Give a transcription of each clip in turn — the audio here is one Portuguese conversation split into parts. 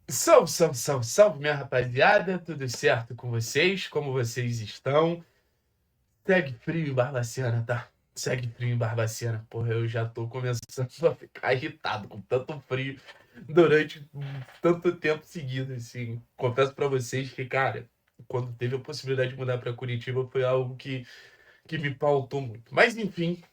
Salve, salve, salve, salve, minha rapaziada, tudo certo com vocês? Como vocês estão? Segue frio em Barbacena, tá? Segue frio em Barbacena. Porra, eu já tô começando a ficar irritado com tanto frio durante tanto tempo seguido, assim. Confesso pra vocês que, cara, quando teve a possibilidade de mudar pra Curitiba foi algo que me pautou muito. Mas, enfim,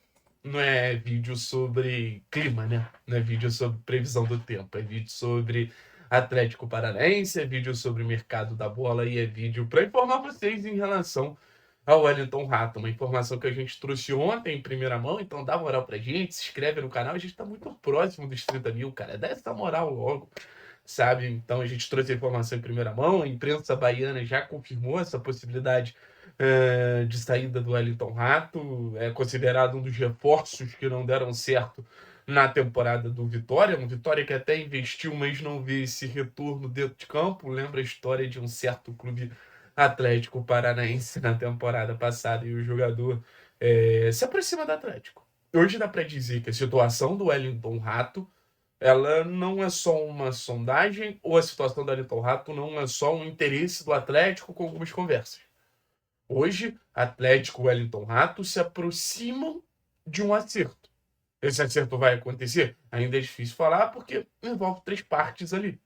não é vídeo sobre clima, né? Não é vídeo sobre previsão do tempo. É vídeo sobre Atlético Paranaense, é vídeo sobre o mercado da bola e é vídeo para informar vocês em relação ao Wellington Rato. Uma informação que a gente trouxe ontem em primeira mão, então dá moral pra gente, se inscreve no canal. A gente tá muito próximo dos 30 mil, cara. Dá essa moral logo, sabe? Então a gente trouxe a informação em primeira mão. A imprensa baiana já confirmou essa possibilidade de saída do Wellington Rato. É considerado um dos reforços que não deram certo na temporada do Vitória. Um Vitória que até investiu, mas não vê esse retorno dentro de campo. Lembra a história de um certo clube Atlético Paranaense na temporada passada e o jogador se aproxima do Atlético. Hoje dá para dizer que a situação do Wellington Rato ela não é só uma sondagem ou a situação do Wellington Rato não é só um interesse do Atlético com algumas conversas. Hoje, Atlético e Wellington Rato se aproximam de um acerto. Esse acerto vai acontecer? Ainda é difícil falar porque envolve três partes ali.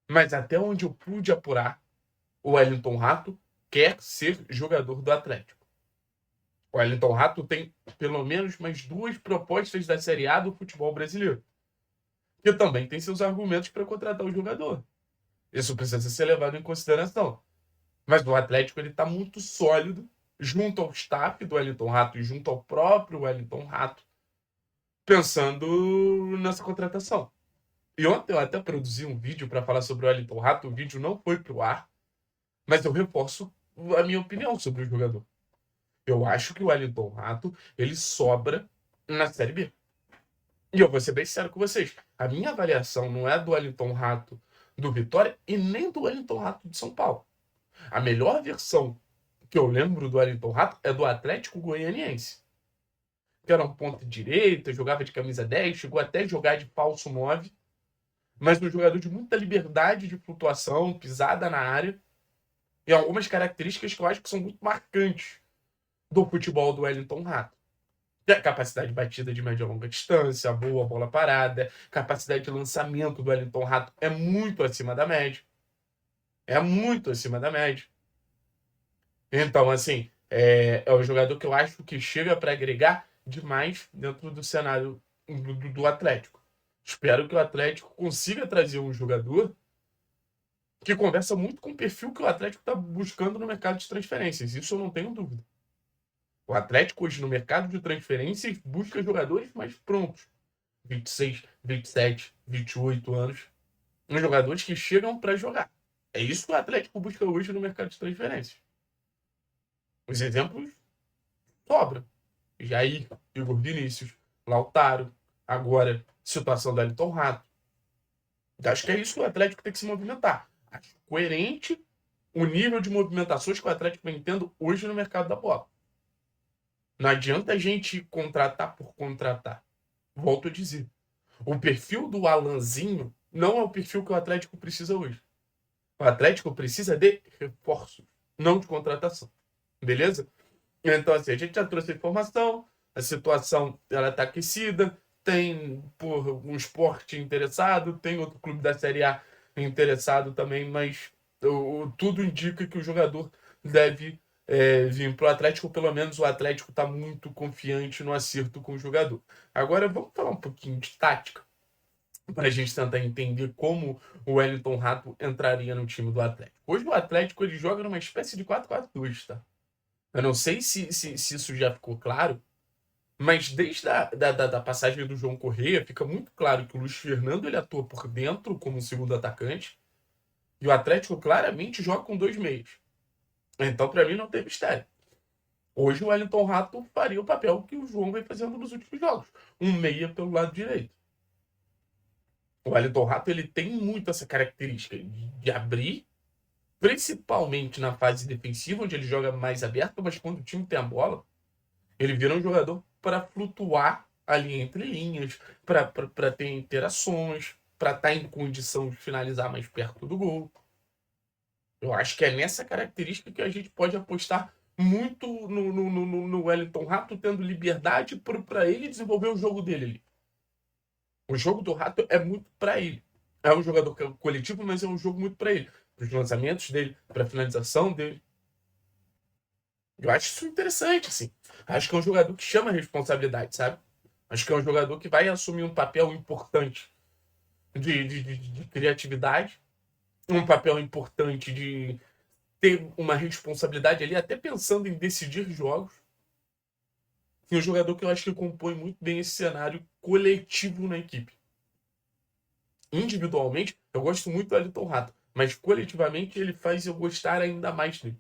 Mas até onde eu pude apurar, o Wellington Rato quer ser jogador do Atlético. O Wellington Rato tem pelo menos mais duas propostas da Série A do futebol brasileiro, que também tem seus argumentos para contratar o jogador. Isso precisa ser levado em consideração. Mas o Atlético ele está muito sólido junto ao staff do Wellington Rato e junto ao próprio Wellington Rato, pensando nessa contratação. E ontem eu até produzi um vídeo para falar sobre o Wellington Rato. O vídeo não foi para o ar, mas eu reforço a minha opinião sobre o jogador. Eu acho que o Wellington Rato ele sobra na Série B. E eu vou ser bem sério com vocês. A minha avaliação não é do Wellington Rato do Vitória e nem do Wellington Rato de São Paulo. A melhor versão que eu lembro do Wellington Rato é do Atlético Goianiense, que era um ponto de direita, jogava de camisa 10, chegou até a jogar de falso 9, mas um jogador de muita liberdade de flutuação, pisada na área, e algumas características que eu acho que são muito marcantes do futebol do Wellington Rato. A capacidade de batida de média e longa distância, a boa bola parada, capacidade de lançamento do Wellington Rato é muito acima da média. É muito acima da média. Então, assim, é um jogador que eu acho que chega para agregar demais dentro do cenário do Atlético. Espero que o Atlético consiga trazer um jogador que conversa muito com o perfil que o Atlético está buscando no mercado de transferências. Isso eu não tenho dúvida. O Atlético hoje no mercado de transferências busca jogadores mais prontos. 26, 27, 28 anos. Uns jogadores que chegam para jogar. É isso que o Atlético busca hoje no mercado de transferências. Os exemplos sobram. Jair, Igor Vinícius, Lautaro, agora situação do Elton Rato. Acho que é isso que o Atlético tem que se movimentar. Acho coerente o nível de movimentações que o Atlético vem tendo hoje no mercado da bola. Não adianta a gente contratar por contratar. Volto a dizer. O perfil do Alanzinho não é o perfil que o Atlético precisa hoje. O Atlético precisa de reforços, não de contratação. Beleza? Então, assim, a gente já trouxe a informação, a situação ela está aquecida, tem um esporte interessado, tem outro clube da Série A interessado também, mas tudo indica que o jogador deve vir para o Atlético, pelo menos o Atlético está muito confiante no acerto com o jogador. Agora vamos falar um pouquinho de tática, para a gente tentar entender como o Wellington Rato entraria no time do Atlético. Hoje o Atlético ele joga numa espécie de 4-4-2, tá? Eu não sei se isso já ficou claro, mas desde da passagem do João Correia, fica muito claro que o Luiz Fernando ele atua por dentro como segundo atacante e o Atlético claramente joga com dois meios. Então, para mim, não tem mistério. Hoje o Wellington Rato faria o papel que o João vem fazendo nos últimos jogos. Um meia pelo lado direito. O Wellington Rato ele tem muito essa característica de abrir, principalmente na fase defensiva, onde ele joga mais aberto, mas quando o time tem a bola, ele vira um jogador para flutuar ali entre linhas, para ter interações, para estar em condição de finalizar mais perto do gol. Eu acho que é nessa característica que a gente pode apostar muito no Wellington Rato, tendo liberdade para ele desenvolver o jogo dele ali. O jogo do Rato é muito para ele. É um jogador coletivo, mas é um jogo muito para ele. Para os lançamentos dele, para a finalização dele. Eu acho isso interessante, assim. Acho que é um jogador que chama a responsabilidade, sabe? Acho que é um jogador que vai assumir um papel importante de criatividade, um papel importante de ter uma responsabilidade ali, até pensando em decidir jogos. E um jogador que eu acho que compõe muito bem esse cenário coletivo na equipe. Individualmente, eu gosto muito do Wellington Rato, mas coletivamente ele faz eu gostar ainda mais dele.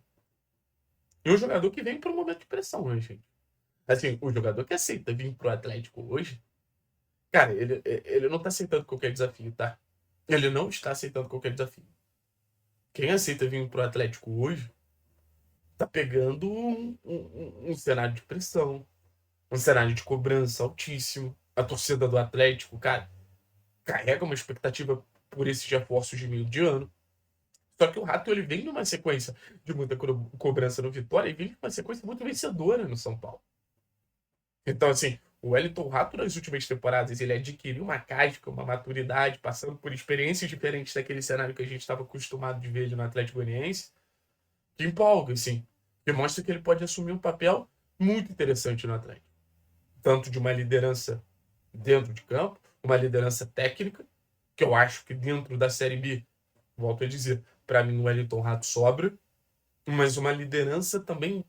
E um jogador que vem para um momento de pressão, né, gente? Assim, o jogador que aceita vir pro Atlético hoje, cara, ele não tá aceitando qualquer desafio, tá? Ele não está aceitando qualquer desafio. Quem aceita vir pro Atlético hoje tá pegando um cenário de pressão, um cenário de cobrança altíssimo. A torcida do Atlético, cara, carrega uma expectativa por esses reforços de meio de ano. Só que o Rato ele vem numa sequência de muita cobrança no Vitória e vem numa sequência muito vencedora no São Paulo. Então, assim, o Wellington Rato nas últimas temporadas ele adquiriu uma casca, uma maturidade, passando por experiências diferentes daquele cenário que a gente estava acostumado de ver ele no Atlético Goianiense, que empolga, assim, que mostra que ele pode assumir um papel muito interessante no Atlético. Tanto de uma liderança dentro de campo, uma liderança técnica, que eu acho que dentro da Série B, volto a dizer, para mim o Wellington Rato sobra, mas uma liderança também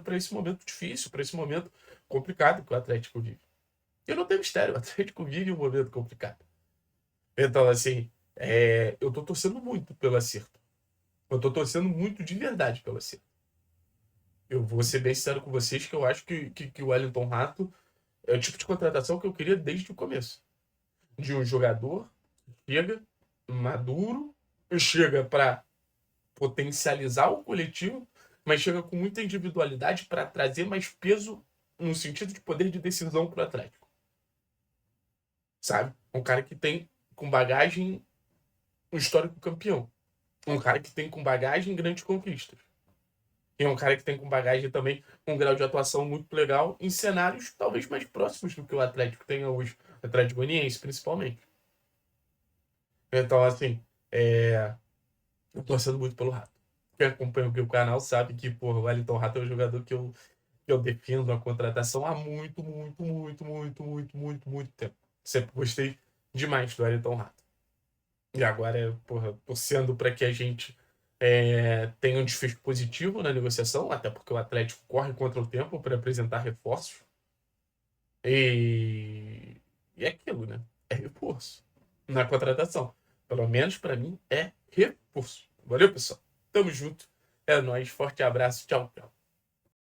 para esse momento difícil, para esse momento complicado que o Atlético vive. E não tem mistério, o Atlético vive um momento complicado. Então, assim, eu tô torcendo muito pelo acerto. Eu tô torcendo muito de verdade pelo acerto. Eu vou ser bem sincero com vocês que eu acho que o Wellington Rato é o tipo de contratação que eu queria desde o começo. De um jogador que chega maduro, chega para potencializar o coletivo, mas chega com muita individualidade para trazer mais peso no sentido de poder de decisão para o Atlético. Sabe? Um cara que tem com bagagem um histórico campeão. Um cara que tem com bagagem grandes conquistas. E é um cara que tem com bagagem também um grau de atuação muito legal em cenários talvez mais próximos do que o Atlético tenha hoje. O Atlético Goianiense, principalmente. Então, assim, eu tô torcendo muito pelo Rato. Quem acompanha o canal sabe que, porra, o Wellington Rato é um jogador que eu defendo a contratação há muito tempo. Sempre gostei demais do Wellington Rato. E agora, porra, torcendo para que a gente tenha um desfecho positivo na negociação, até porque o Atlético corre contra o tempo para apresentar reforços. E é aquilo, né? É reforço na contratação. Pelo menos para mim é reforço. Valeu, pessoal. Tamo junto. É nóis. Forte abraço. Tchau, tchau.